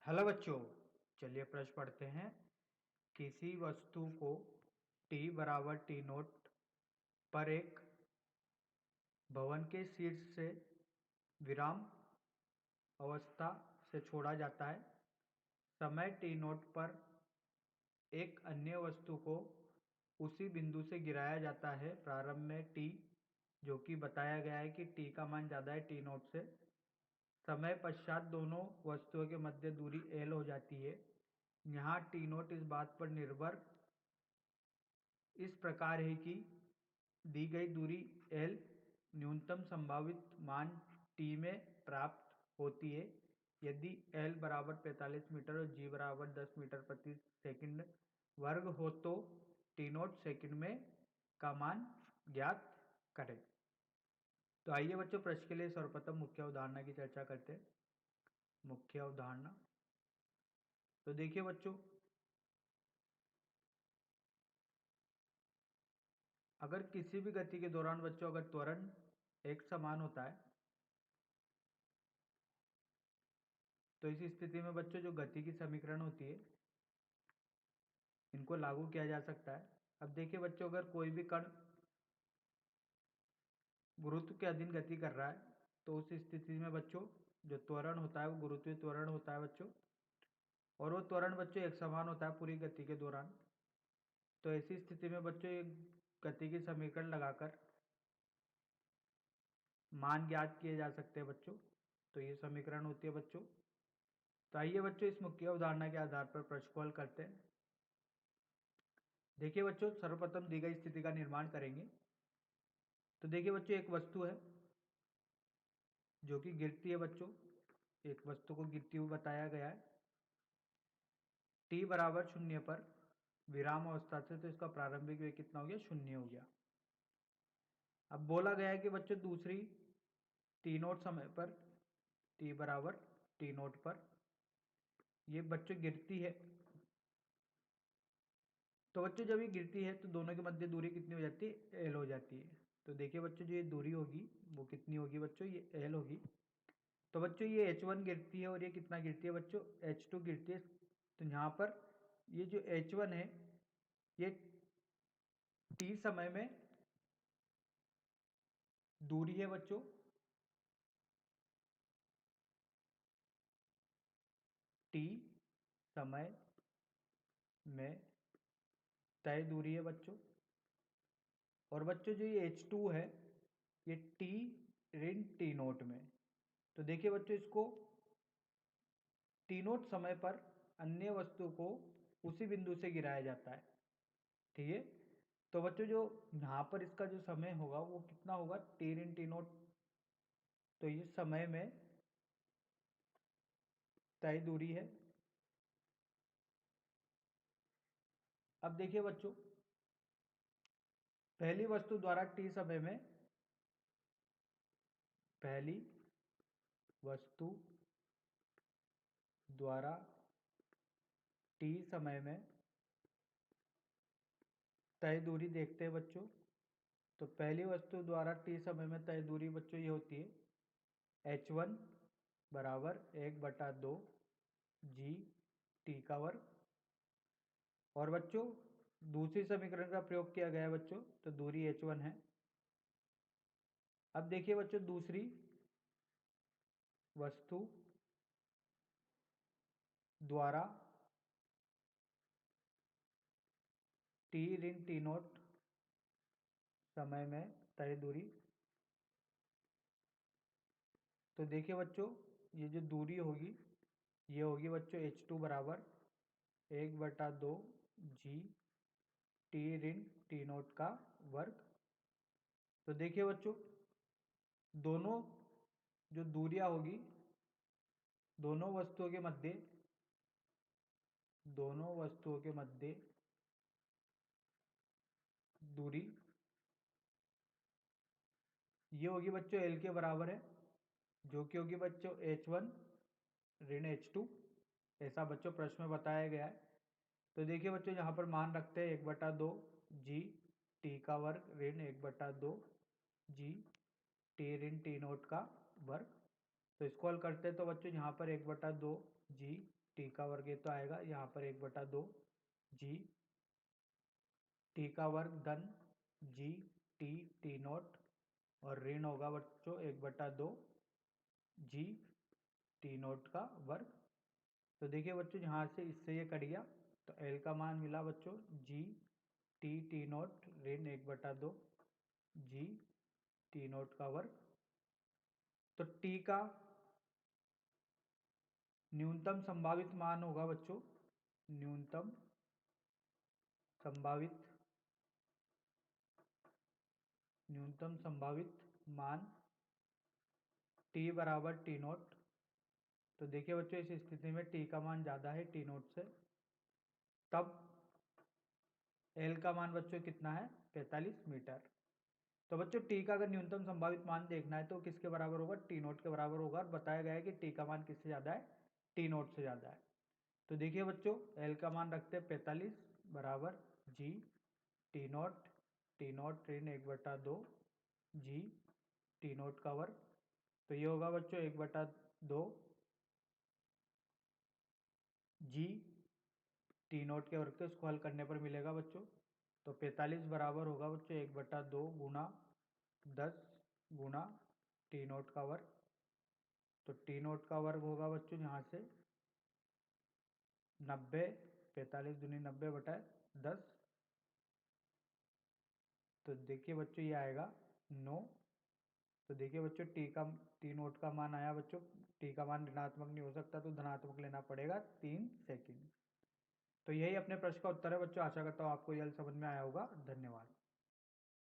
Hello बच्चों, चलिए प्रश्न पढ़ते हैं। किसी वस्तु को t बराबर टी नोट पर एक भवन के शीर्ष से विराम अवस्था से छोड़ा जाता है। समय टी नोट पर एक अन्य वस्तु को उसी बिंदु से गिराया जाता है। प्रारंभ में t, जो कि बताया गया है कि t का मान ज़्यादा है टी नोट से। समय पश्चात दोनों वस्तुओं के मध्य दूरी l हो जाती है। यहाँ टी नोट इस बात पर निर्भर इस प्रकार है कि दी गई दूरी L न्यूनतम संभावित मान t में प्राप्त होती है। यदि L बराबर 45 मीटर और G बराबर 10 मीटर प्रति सेकंड वर्ग हो तो टी नोट सेकंड में का मान ज्ञात करें। तो आइए बच्चों, प्रश्न के लिए सर्वप्रथम मुख्य अवधारणा की चर्चा करते हैं। मुख्य अवधारणा तो देखिए बच्चों, अगर किसी भी गति के दौरान बच्चों अगर त्वरण एक समान होता है तो इस स्थिति में बच्चों जो गति की समीकरण होती है इनको लागू किया जा सकता है। अब देखिए बच्चों, अगर कोई भी कण गुरुत्व के अधीन गति कर रहा है तो उस स्थिति में बच्चों जो त्वरण होता है वो गुरुत्वीय त्वरण होता है बच्चों, और वो त्वरण बच्चों एक समान होता है पूरी गति के दौरान। तो ऐसी स्थिति में बच्चों एक गति की समीकरण लगाकर मान ज्ञात किए जा सकते हैं बच्चों। तो ये समीकरण होती है बच्चों। तो आइए बच्चों, इस मुख्य अवधारणा के आधार पर प्रश्न को हल करते हैं। देखिए बच्चों, सर्वप्रथम दी गई स्थिति का निर्माण करेंगे। तो देखिए बच्चों, एक वस्तु है जो कि गिरती है बच्चों। एक वस्तु को गिरती हुई बताया गया है t बराबर 0 पर विराम अवस्था से। तो इसका प्रारंभिक वेग कितना हो गया? 0 हो गया। अब बोला गया है कि बच्चों दूसरी टी नोट समय पर t बराबर टी नोट पर ये बच्चों गिरती है। तो बच्चों जब ये गिरती है तो दोनों के मध्य दूरी कितनी हो जाती है? l हो जाती है। तो देखिए बच्चों, जो ये दूरी होगी वो कितनी होगी बच्चों? ये l होगी। तो बच्चों ये h1 गिरती है और ये कितना गिरती है बच्चों? h2 गिरती है। तो यहाँ पर ये जो h1 है ये t समय में दूरी है बच्चों। t समय में तय दूरी है बच्चों। और बच्चों जो ये h2 है ये t ऋण टी नोट में। तो देखिए बच्चों, इसको टी नोट समय पर अन्य वस्तु को उसी बिंदु से गिराया जाता है। ठीक है। तो बच्चों जो यहाँ पर इसका जो समय होगा वो कितना होगा? टी ऋण टी नोट। तो ये समय में तय दूरी है। अब देखिए बच्चों, पहली वस्तु द्वारा टी समय में पहली वस्तु द्वारा टी समय में तय दूरी देखते हैं बच्चों। तो पहली वस्तु द्वारा टी समय में तय दूरी बच्चों ये होती है h1 बराबर 1/2 जी टी का वर्ग। और बच्चों दूसरी समीकरण का प्रयोग किया गया है बच्चों, तो दूरी h1 है। अब देखिए बच्चों, दूसरी वस्तु द्वारा टी ऋण टी नोट समय में तय दूरी। तो देखिए बच्चों, ये जो दूरी होगी ये होगी बच्चों h2 बराबर 1/2 जी टी ऋण टी नोट का वर्ग। तो देखिए बच्चों, दोनों जो दूरियां होगी दोनों वस्तुओं के मध्य दूरी ये होगी बच्चों l के बराबर है, जो कि होगी बच्चों h1 ऋण h2। ऐसा बच्चों प्रश्न में बताया गया है। तो देखिए बच्चों, यहाँ पर मान रखते हैं 1/2 जी टी का वर्ग ऋण 1/2 जी टी ऋण टी नोट का वर्ग। तो इसको हल करते हैं तो बच्चों यहाँ पर 1/2 जी टी का वर्ग ये तो आएगा, यहाँ पर 1/2 जी टी का वर्ग धन जी टी टी नोट और ऋण होगा बच्चों 1/2 जी टी नोट का वर्ग। तो देखिए बच्चों यहाँ से इससे ये कट गया, तो एल का मान मिला बच्चों जी टी टी नोट ऋण 1/2 जी टी नोट का वर्ग। तो टी का न्यूनतम संभावित मान होगा बच्चों, न्यूनतम संभावित मान t बराबर टी नोट। तो देखिए बच्चों इस स्थिति में t का मान ज़्यादा है टी नोट से, तब l का मान बच्चों कितना है 45 मीटर। तो बच्चों t का अगर न्यूनतम संभावित मान देखना है तो किसके बराबर होगा, टी नोट के बराबर होगा, और बताया गया है कि t का मान किससे ज़्यादा है, टी नोट से ज़्यादा है। तो देखिए बच्चों l का मान रखते हैं 45 बराबर जी टी नोट ऋण 1/2 जी टी नोट का वर्ग। तो ये होगा बच्चों 1/2 जी टी नोट के वर्ग, तो इसको हल करने पर मिलेगा बच्चों। तो 45 बराबर होगा बच्चों 1/2 गुना 10 गुना टी नोट का वर्ग। तो टी नोट का वर्ग होगा बच्चों यहाँ से 90, 45 दूनी 90/10। तो देखिए बच्चों ये आएगा 9। तो देखिए बच्चों टी नोट का मान आया बच्चों, टी का मान ऋणात्मक नहीं हो सकता तो धनात्मक लेना पड़ेगा 3 सेकंड। तो यही अपने प्रश्न का उत्तर है बच्चों। आशा करता हूँ आपको यह समझ में आया होगा। धन्यवाद।